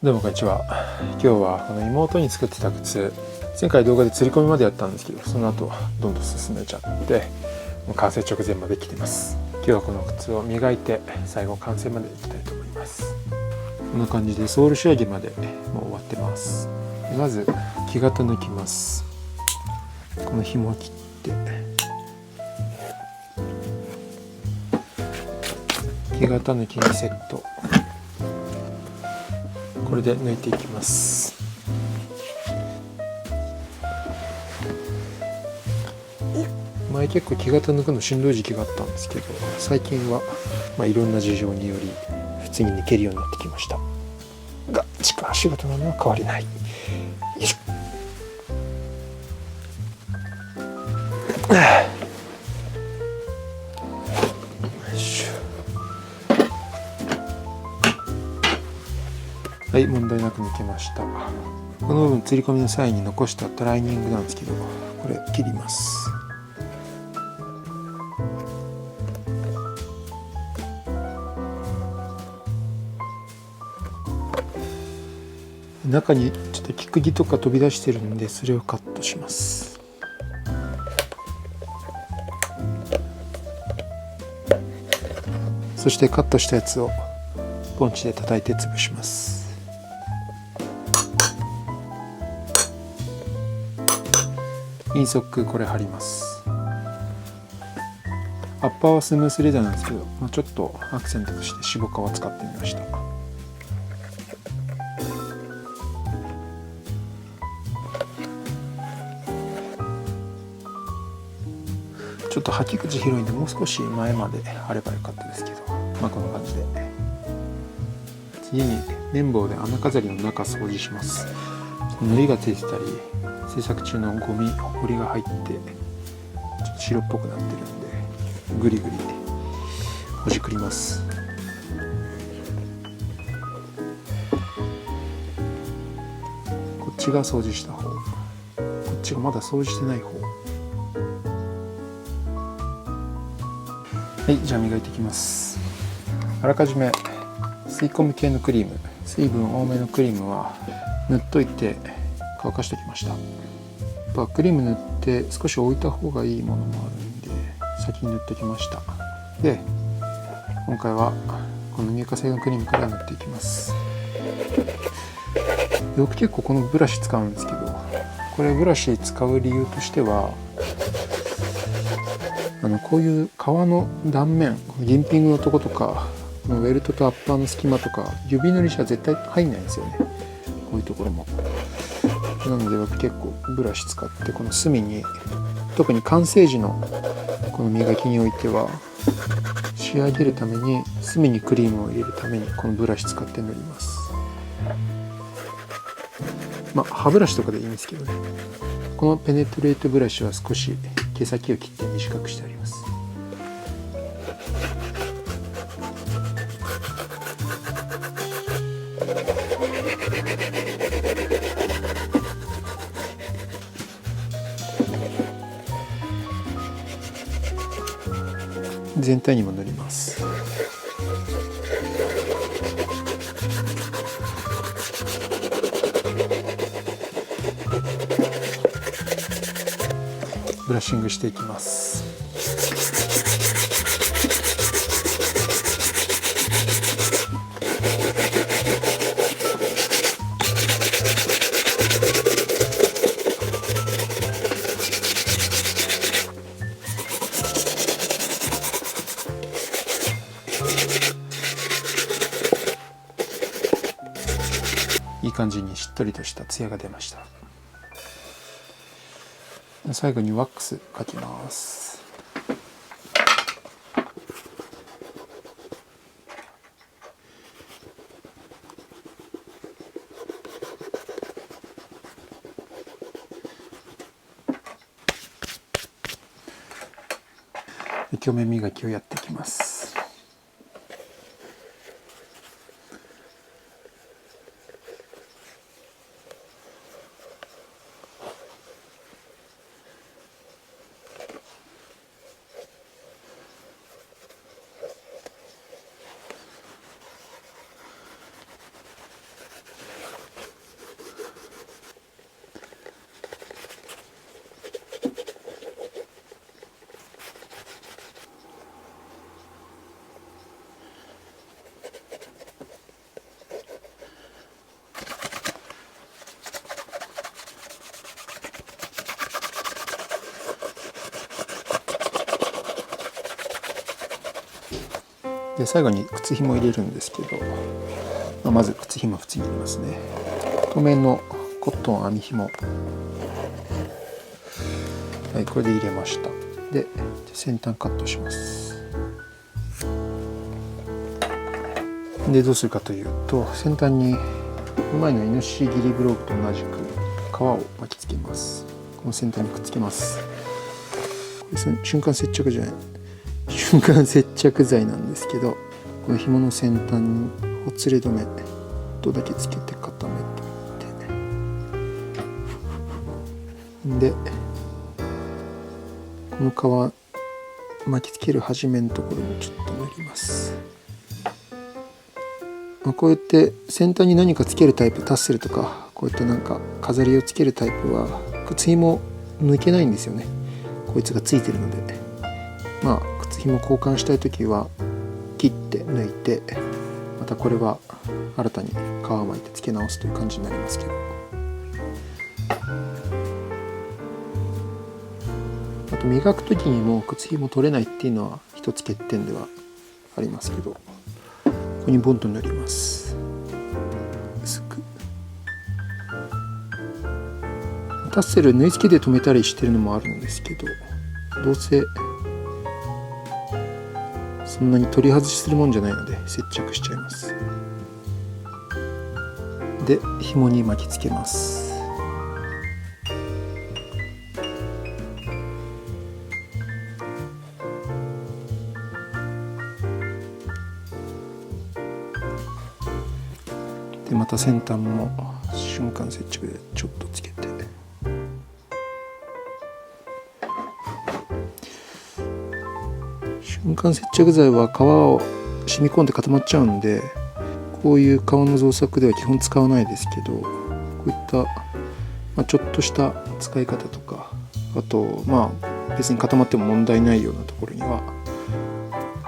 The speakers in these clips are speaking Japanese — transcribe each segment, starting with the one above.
どうもこんにちは。今日はこの妹に作ってた靴、前回動画で釣り込みまでやったんですけど、その後どんどん進めちゃってもう完成直前まで来てます。今日はこの靴を磨いて最後完成までいきたいと思います。こんな感じでソール仕上げまでもう終わってます。まず木型抜きます。この紐を切って木型抜きにセット、これで抜いていきます。前結構木型抜くのしんどい時期があったんですけど、最近はいろんな事情により普通に抜けるようになってきましたが、力仕事なのは変わりない。よいしょ。はい、問題なく抜けました。この部分、釣り込みの際に残したトライニングなんですけど、これ切ります。中にちょっと木釘とか飛び出してるんで、それをカットします。そしてカットしたやつをポンチで叩いて潰します。インソックこれ貼ります。アッパーはスムースレザーなんですけど、ちょっとアクセントとしてシボカワ使ってみました。ちょっと履き口広いんで、もう少し前まで貼ればよかったですけど、こんな感じで。次に綿棒で穴飾りの中掃除します。塗りがついてたり、制作中のゴミ、ホコリが入ってちょっと白っぽくなってるんで、グリグリほじくります。こっちが掃除した方、こっちがまだ掃除してない方。はい、じゃあ磨いていきます。あらかじめ吸い込む系のクリーム、水分多めのクリームは塗っといて乾かしておきました。やっぱクリーム塗って少し置いた方がいいものもあるんで、先に塗っておきました。で、今回はこの乳化製のクリームから塗っていきます。僕結構このブラシ使うんですけど、これブラシ使う理由としては、こういう革の断面、銀ピングのとことか、このウェルトとアッパーの隙間とか、指塗りじゃ絶対入んないんですよね、こういうところも。なので僕結構ブラシ使って、この隅に、特に完成時のこの磨きにおいては、仕上げるために隅にクリームを入れるためにこのブラシ使って塗ります。歯ブラシとかでいいんですけどね。このペネトレートブラシは少し毛先を切って短くしてあります。全体にも塗ります。ブラッシングしていきます。いい感じにしっとりとしたツヤが出ました。最後にワックスかきます。表面磨きをやっていきます。で最後に靴ひも入れるんですけど、まず靴ひも普通に入れますね。透明のコットン網ひも、はい、これで入れました。で先端カットします。でどうするかというと、先端に前のイノシシ切りブロークと同じく皮を巻きつけます。この先端にくっつけます。これ瞬間接着剤なんですけど、この紐の先端にほつれ止めとだけつけて固めていって、でこの皮巻きつける端面のところもちょっと塗ります。こうやって先端に何かつけるタイプ、タッセルとかこういったなんか飾りをつけるタイプは靴ひも抜けないんですよね。こいつがついてるので、靴ひも交換したい時は切って抜いて、またこれは新たに皮を巻いてつけ直すという感じになりますけど、あと磨く時にも靴ひも取れないっていうのは一つ欠点ではありますけど、ここにボンと塗ります。薄くタッセル縫い付けで留めたりしてるのもあるんですけど、どうせそんなに取り外しするもんじゃないので接着しちゃいます。で紐に巻きつけます。でまた先端も瞬間接着でちょっとつけて、瞬間接着剤は皮を染み込んで固まっちゃうんで、こういう皮の造作では基本使わないですけど、こういった、ちょっとした使い方とか、あと別に固まっても問題ないようなところには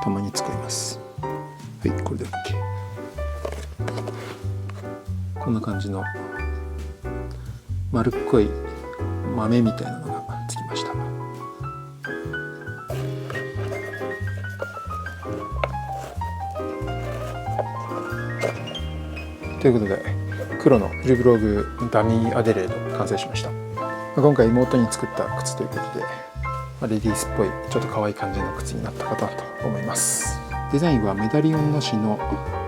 たまに使います。はい、これで OK。こんな感じの丸っこい豆みたいなのがつきました。ということで黒のジュブログダミーアデレード完成しました。今回妹に作った靴ということで、レディースっぽいちょっと可愛い感じの靴になったかなと思います。デザインはメダリオンなしの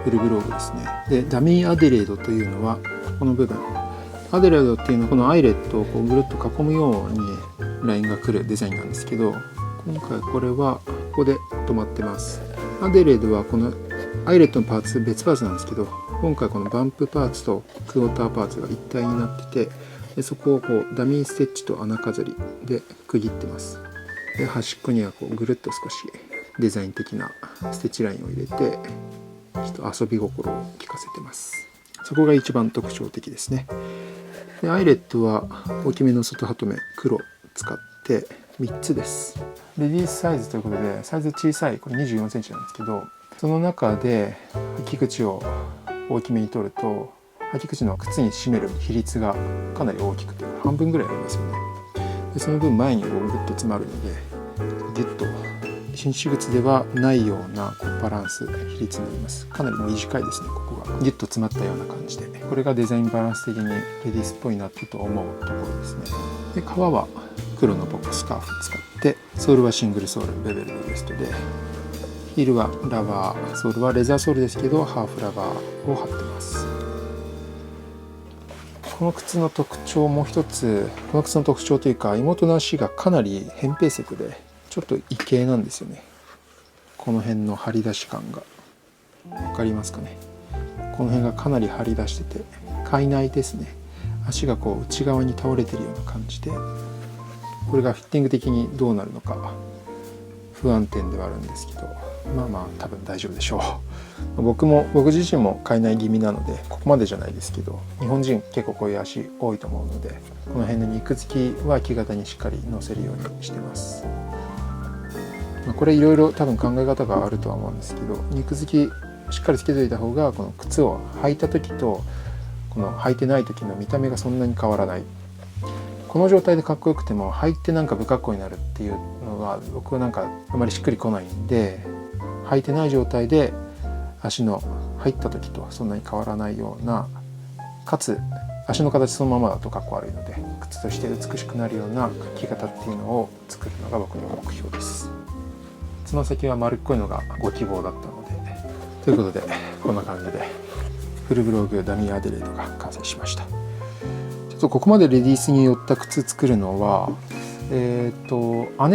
フルグローブですね。でダミーアデレードというのはこの部分、アデレードっていうのはこのアイレットをこうぐるっと囲むようにラインが来るデザインなんですけど、今回これはここで止まってます。アデレードはこのアイレットのパーツ別パーツなんですけど、今回このバンプパーツとクォーターパーツが一体になってて、でそこをこうダミーステッチと穴飾りで区切ってます。で端っこにはこうぐるっと少しデザイン的なステッチラインを入れて、ちょっと遊び心を効かせてます。そこが一番特徴的ですね。でアイレットは大きめの外ハトメ黒使って3つです。レディースサイズということで、サイズ小さいこれ24センチなんですけど、その中で履き口を大きめに取ると履き口の靴に占める比率がかなり大きくて半分ぐらいありますよね。でその分前にこうグッと詰まるので、ギュッと紳士靴ではないようなこうバランス比率になります。かなり短いですね。ここがギュッと詰まったような感じで、これがデザインバランス的にレディースっぽいなと思うところですね。で革は黒のボックススカーフ使って、ソールはシングルソールベベルのウエストで、ヒールはラバー、ソールはレザーソールですけどハーフラバーを貼ってます。この靴の特徴もう一つ、この靴の特徴というか、妹の足がかなり扁平足でちょっと異形なんですよね。この辺の張り出し感が分かりますかね。この辺がかなり張り出してて開内ですね。足がこう内側に倒れてるような感じで、これがフィッティング的にどうなるのか不安定ではあるんですけど、多分大丈夫でしょう。僕自身も開内気味なのでここまでじゃないですけど、日本人結構こういう足多いと思うので、この辺の肉付きは木型にしっかり乗せるようにしてます。これいろいろ多分考え方があるとは思うんですけど、肉付きしっかりつけといた方がこの靴を履いた時とこの履いてない時の見た目がそんなに変わらない。この状態でかっこよくても履いてなんか不格好になるっていうのが僕はなんかあまりしっくりこないんで、履いてない状態で足の入った時とそんなに変わらないような、かつ足の形そのままだとかっこ悪いので靴として美しくなるような履き方っていうのを作るのが僕の目標です。つま先は丸っこいのがご希望だったので、ということでこんな感じでフルブログダミーアデレードが完成しました。ちょっとここまでレディースに寄った靴作るのは姉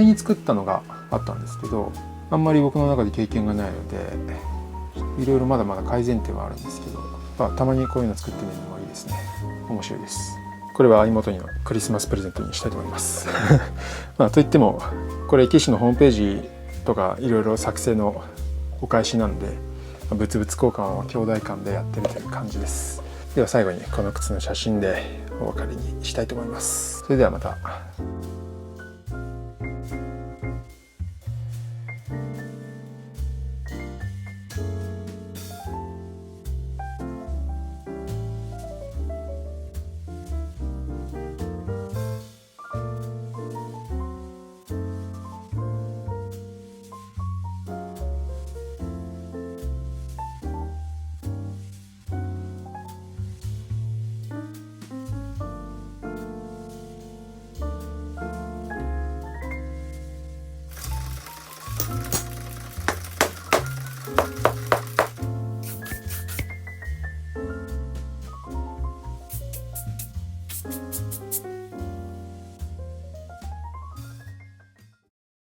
に作ったのがあったんですけど、あんまり僕の中で経験がないのでいろいろまだまだ改善点はあるんですけど、たまにこういうの作ってみるのもいいですね。面白いです。これは妹にのクリスマスプレゼントにしたいと思いますといってもこれ機種のホームページとかいろいろ作成のお返しなんで、物々交換を兄弟間でやってるという感じです。では最後にこの靴の写真でお別れにしたいと思います。それではまた。